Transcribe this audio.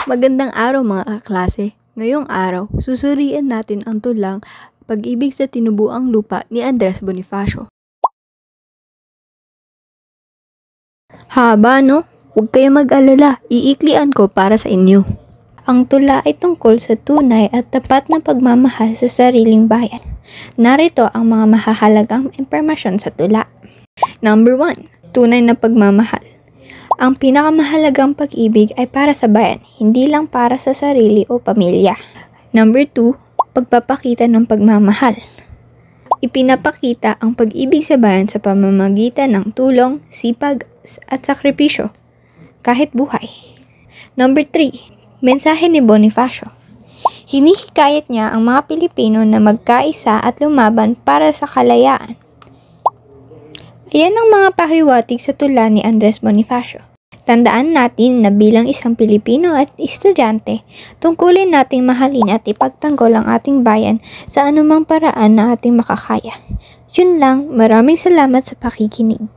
Magandang araw mga kaklase. Ngayong araw, susuriin natin ang tulang Pag-ibig sa Tinubuang Lupa ni Andres Bonifacio. Haba no? Huwag kayo mag-alala, iiklian ko para sa inyo. Ang tula ay tungkol sa tunay at tapat na pagmamahal sa sariling bayan. Narito ang mga mahahalagang impormasyon sa tula. Number 1. Tunay na pagmamahal. Ang pinakamahalagang pag-ibig ay para sa bayan, hindi lang para sa sarili o pamilya. Number 2, pagpapakita ng pagmamahal. Ipinapakita ang pag-ibig sa bayan sa pamamagitan ng tulong, sipag, at sakripisyo, kahit buhay. Number 3, mensahe ni Bonifacio. Hinihikayat niya ang mga Pilipino na magkaisa at lumaban para sa kalayaan. Iyan ang mga pahiwatig sa tula ni Andres Bonifacio. Tandaan natin na bilang isang Pilipino at estudyante, tungkulin nating mahalin at ipagtanggol ang ating bayan sa anumang paraan na ating makakaya. Yun lang, maraming salamat sa pakikinig.